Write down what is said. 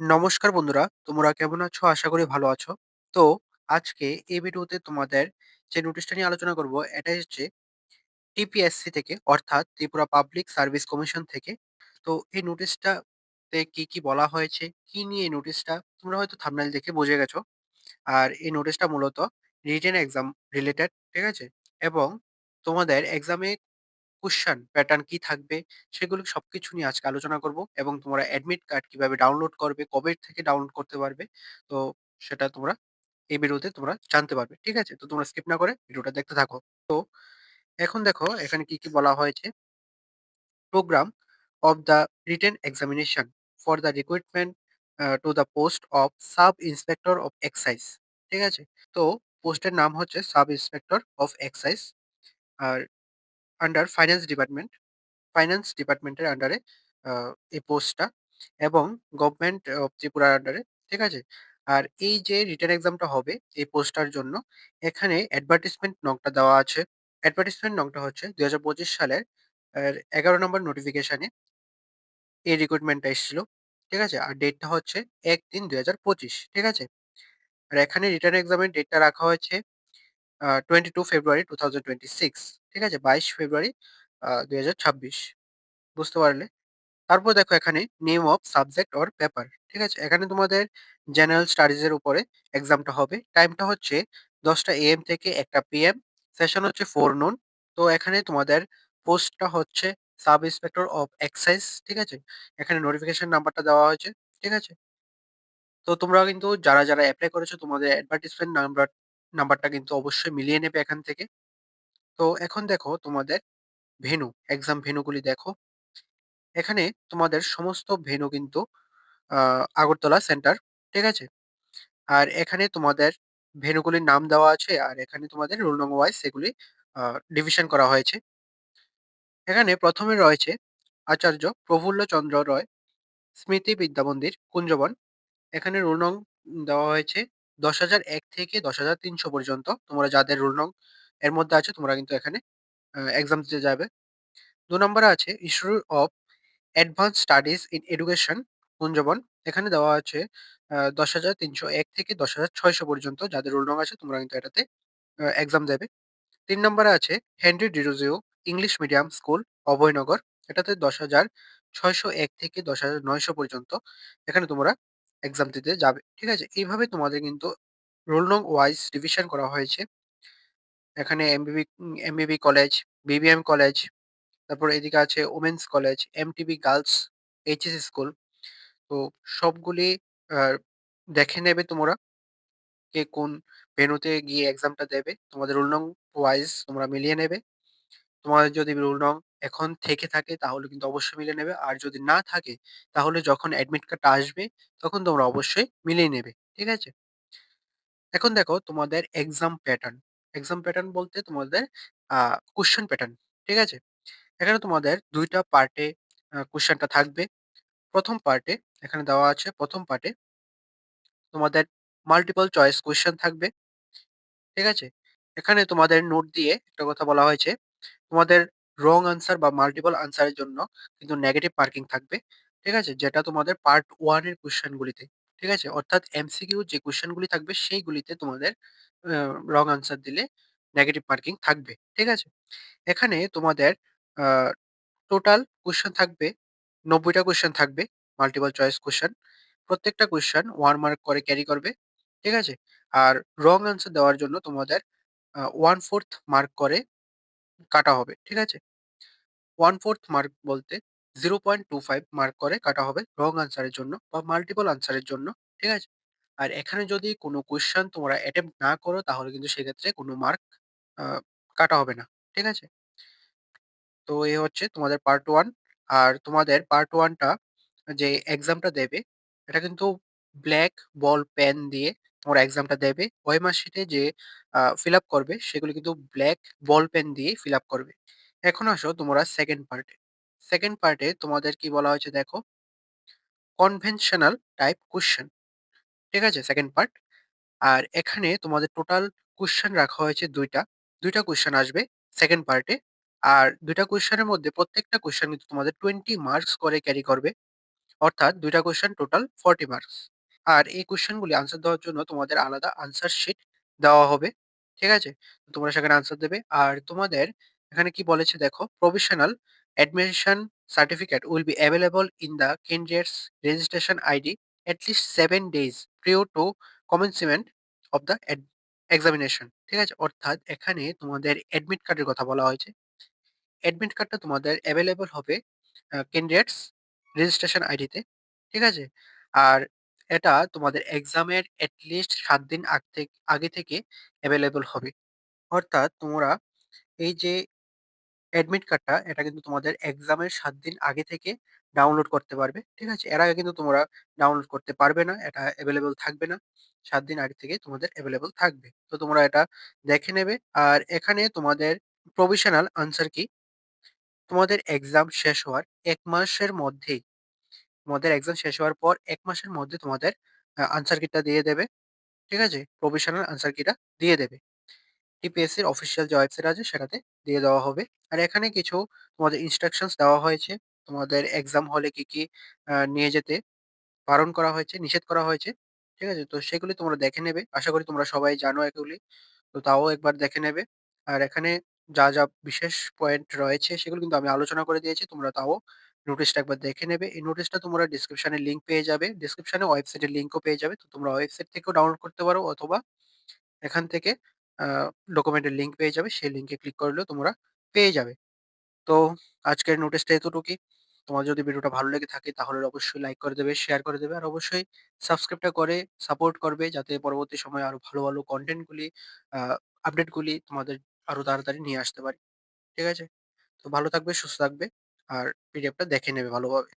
নমস্কার বন্ধুরা, তোমরা কেমন আছো? আশা করি ভালো আছো। তো আজকে এই ভিডিওতে তোমাদের যে নোটিশটা নিয়ে আলোচনা করব, এটা হচ্ছে টিপিএসসি থেকে, অর্থাৎ ত্রিপুরা পাবলিক সার্ভিস কমিশন থেকে। তো এই নোটিশটাতে কি বলা হয়েছে, কি নিয়ে এই নোটিশটা, তোমরা হয়তো থাম্বনেল দেখে বুঝে গেছো। আর এই নোটিশটা মূলত রিটেন এক্সাম রিলেটেড, ঠিক আছে? এবং তোমাদের এক্সামে কোয়েশ্চেন প্যাটার্ন কি থাকবে, সেগুলো সবকিছু নিয়ে আজকে আলোচনা করব এবং তোমরা অ্যাডমিট কার্ড কিভাবে ডাউনলোড করবে, কবে থেকে ডাউনলোড করতে পারবে, তো সেটা তোমরা এই ভিডিওতে তোমরা জানতে পারবে। ঠিক আছে? তো তোমরা স্কিপ না করে ভিডিওটা দেখতে থাকো। তো এখন দেখো এখানে কি বলা হয়েছে। Programme of the written examination for the recruitment to the post of sub inspector of excise. ঠিক আছে? তো পোস্টের নাম হচ্ছে সাব ইন্সপেক্টর অফ এক্সাইজ, আর আন্ডার ফাইন্যান্স ডিপার্টমেন্টের আন্ডারে আ এই পোস্টটা, এবং গভর্নমেন্ট অফ ত্রিপুরার আন্ডারে। ঠিক আছে? আর এই যে রিটেন এক্সামটা হবে এই পোস্টটার জন্য, এখানে অ্যাডভার্টাইজমেন্ট নংটা দেওয়া আছে। অ্যাডভার্টাইজমেন্ট নংটা হচ্ছে ২০২৫ সালের ১১ নম্বর নোটিফিকেশনে এই রিক্রুটমেন্টটা এসেছিল। ঠিক আছে? আর ডেটটা হচ্ছে ১-৩-২০২৫। ঠিক আছে? আর এখানে রিটেন এক্সামের ডেটটা রাখা হয়েছে 22 ফেব্রুয়ারি 2026। ঠিক আছে? ২২ ফেব্রুয়ারি ২০২৬। বুঝতে পারলে? তারপর দেখো এখানে name of subject or paper. ঠিক আছে? এখানে তোমাদের জেনারেল স্টাডিজ এর উপরে এক্সামটা হবে। টাইমটা হচ্ছে 10টা AM থেকে 1টা PM। সেশন হচ্ছে ফোরনুন। তো এখানে তোমাদের পোস্টটা হচ্ছে সাব ইন্সপেক্টর অফ এক্সাইজ। ঠিক আছে? এখানে নোটিফিকেশন নাম্বারটা দেওয়া হয়েছে। ঠিক আছে? তো তোমরা কিন্তু যারা এপ্লাই করেছো তোমাদের অ্যাডভার্টাইজমেন্ট নাম্বারটা কিন্তু অবশ্যই মিলিয়ে নেবে এখান থেকে। তো এখন দেখো তোমাদের এক্সাম ভেন্যুগুলি দেখো। এখানে তোমাদের সমস্ত ভেন্যু কিন্তু আ আগরতলা সেন্টার। ঠিক আছে? আর এখানে তোমাদের ভেন্যুগুলির নাম দেওয়া আছে। আর এখানে তোমাদের রোল নং ওয়াইজ সেগুলি আ ডিভিশন করা হয়েছে। এখানে ১ম এ রয়েছে আচার্য প্রফুল্লচন্দ্র রয় স্মৃতি বিদ্যা মন্দির, কুঞ্জবন। এখানে রোল নং দেওয়া হয়েছে ১০,০০১ থেকে ১০,৩০০ পর্যন্ত। তোমরা যাদের রোল নং এর মধ্যে আছে তোমরা কিন্তু এখানে এক্সাম দিতে যাবে। ২ নম্বরে আছে institute of advance studies in education, Kunjaban. এখানে দেওয়া আছে ১০,৩০১ থেকে ১০,৬০০ পর্যন্ত। যাদের রোল নং আছে তোমরা কিন্তু এটাতে এক্সাম দেবে। ৩ নম্বরে আছে Henry Derozio English medium school, Abhaynagar. এটাতে ১০,৬০১ থেকে ১০,৯০০ পর্যন্ত। এখানে তোমরা এক্সাম দিতে যাবে। ঠিক আছে? এইভাবে তোমাদের কিন্তু রোল নং ওয়াইজ ডিভিশন করা হয়েছে। এখানে এমবিবি কলেজ, বিবিএম কলেজ, তারপরে এদিকে আছে women's college, MTB girls HS school. তো সবগুলি আ দেখে নেবে তোমরা, কে কোন ভেন্যুতে গিয়ে এক্সামটা দেবে। তোমাদের রোল নং ওয়াইজ তোমরা মিলিয়ে নেবে। তোমাদের যদি রোল নং এখন থেকে থাকে তাহলে কিন্তু অবশ্যই মিলিয়ে নেবে। আর যদি না থাকে তাহলে যখন অ্যাডমিট কার্ডটা আসবে তখন তোমরা অবশ্যই মিলিয়ে নেবে। ঠিক আছে? এখন দেখো তোমাদের এক্সাম প্যাটার্ন বলতে তোমাদের আ কোয়েশ্চেন প্যাটার্ন। ঠিক আছে? এখানে তোমাদের ২ টা পার্টে কোয়েশ্চেনটা থাকবে। ১ম পার্টে এখানে দেওয়া আছে, ১ম পার্টে তোমাদের মাল্টিপল চয়েস কোয়েশ্চেন থাকবে। ঠিক আছে? এখানে তোমাদের নোট দিয়ে একটা কথা বলা হয়েছে, তোমাদের রং আনসার বা মাল্টিপল আনসার এর জন্য কিন্তু নেগেটিভ মার্কিং থাকবে। ঠিক আছে? যেটা তোমাদের পার্ট 1 এর কোয়েশ্চেন গুলিতে। ঠিক আছে? অর্থাৎ এমসিকিউ যে কোয়েশ্চেন গুলি থাকবে সেইগুলিতে তোমাদের আ রং আনসার দিলে নেগেটিভ মার্কিং থাকবে। ঠিক আছে? এখানে তোমাদের আ টোটাল কোয়েশ্চেন থাকবে, ৯০ টা কোয়েশ্চেন থাকবে, মাল্টিপল চয়েস কোয়েশ্চেন। প্রত্যেকটা কোয়েশ্চেন 1 মার্ক করে ক্যারি করবে। ঠিক আছে? আর রং আনসার দেওয়ার জন্য তোমাদের 1/4 মার্ক করে কাটা হবে। ঠিক আছে? 1/4 মার্ক বলতে 0.25 মার্ক করে কাটা হবে রং আনসার এর জন্য বা মাল্টিপল আনসার এর জন্য। ঠিক আছে? আর এখানে যদি কোনো কোয়েশ্চেন তোমরা অ্যাটেম্প্ট না করো তাহলে কিন্তু সেক্ষেত্রে কোনো মার্ক আ কাটা হবে না। ঠিক আছে? তো এ হচ্ছে তোমাদের পার্ট 1। আর তোমাদের পার্ট 1 টা যে এক্সামটা দেবে, এটা কিন্তু ব্লাক বল পেন দিয়ে তোমরা এক্সামটা দেবে। ওএমআর শিটে যে ফিল আপ করবে সেগুলো কিন্তু ব্লাক বল পেন দিয়ে ফিল আপ করবে। এখন আসো তোমরা সেকেন্ড পার্টে। সেকেন্ড পার্টে তোমাদের কি বলা হয়েছে দেখো, কনভেনশনাল টাইপ কোয়েশ্চেন। ঠিক আছে? Second part. আর এখানে তোমাদের টোটাল কোয়েশ্চেন রাখা হয়েছে ২ টা। ২ টা কোয়েশ্চেন আসবে সেকেন্ড পার্টে। আর ২ টা কোয়েশ্চেনের মধ্যে প্রত্যেকটা কোয়েশ্চেন কিন্তু তোমাদের 20 মার্কস করে ক্যারি করবে। অর্থাৎ ২ টা কোয়েশ্চেন টোটাল 40 মার্কস। আর এই কোয়েশ্চেনগুলি আনসার দেওয়ার জন্য তোমাদের আলাদা আনসার শিট দেওয়া হবে। ঠিক আছে? তোমরা সেখানে আনসার দেবে। আর তোমাদের এখানে কি বলেছে দেখো, provisional admission certificate will be available in the candidates registration ID at least 7 days prior two commencement of the examination. ঠিক আছে? অর্থাৎ এখানে তোমাদের অ্যাডমিট কার্ডের কথা বলা হয়েছে। অ্যাডমিট কার্ডটা তোমাদের এভেইলেবল হবে ক্যান্ডিডেটস রেজিস্ট্রেশন আইডিতে। ঠিক আছে? আর এটা তোমাদের এক্সামের এট লিস্ট ৭ দিন আগে থেকে এভেইলেবল হবে। অর্থাৎ তোমরা এই যে অ্যাডমিট কার্ডটা এটা কিন্তু তোমাদের এক্সামের ৭ দিন আগে থেকে ডাউনলোড করতে পারবে। ঠিক আছে? এর আগে কিন্তু তোমরা ডাউনলোড করতে পারবে না। এটা এভেইলেবল থাকবে না। ৭ দিন আগে থেকে তোমাদের এভেইলেবল থাকবে। তো তোমরা এটা দেখে নেবে। আর এখানে তোমাদের প্রভিশনাল আনসার কি? তোমাদের এক্সাম শেষ হওয়ার ১ মাসের মধ্যেই, তোমাদের এক্সাম শেষ হওয়ার পর ১ মাসের মধ্যে তোমাদের আনসার কিটা দিয়ে দেবে। ঠিক আছে? প্রভিশনাল আনসার কিটা দিয়ে দেবে। টিপিএসসির অফিসিয়াল যে ওয়েবসাইট আছে সেটাতে দিয়ে দেওয়া হবে। আর এখানে কিছু তোমাদের ইনস্ট্রাকশনস দেওয়া হয়েছে। তোমাদের এক্সাম হলে কি, কি নিয়ে যেতে বারণ করা হয়েছে, নিষেধ করা হয়েছে। ঠিক আছে? তো সেগুলি তোমরা দেখে নেবে। আশা করি তোমরা সবাই জানো এগুলি। তো তাও একবার দেখে নেবে। আর এখানে যা বিশেষ পয়েন্ট রয়েছে সেগুলো কিন্তু আমি আলোচনা করে দিয়েছি। তোমরা তাও নোটিশটা একবার দেখে নেবে। এই নোটিশটা তোমরা ডেসক্রিপশনে লিংক পেয়ে যাবে। ডেসক্রিপশনে ওয়েবসাইটের লিংকও পেয়ে যাবে। তো তোমরা ওয়েবসাইট থেকেও ডাউনলোড করতে পারো অথবা এখান থেকে আ ডকুমেন্টের লিংক পেয়ে যাবে। সেই লিংকে ক্লিক করলেও তোমরা পেয়ে যাবে। তো আজকের নোটিশটা এতটুকুই। তোমার যদি ভিডিওটা ভালো লেগে থাকে তাহলে অবশ্যই লাইক করে দেবে, শেয়ার করে দেবে। আর অবশ্যই সাবস্ক্রাইবটা করে সাপোর্ট করবে যাতে পরবর্তী সময়ে আরো ভালো, ভালো কনটেন্টগুলি আ আপডেটগুলি তোমাদের আরো তাড়াতাড়ি নিয়ে আসতে পারি। ঠিক আছে? তো ভালো থাকবে, সুস্থ থাকবে। আর পিডিএফটা দেখে নেবে ভালোভাবে।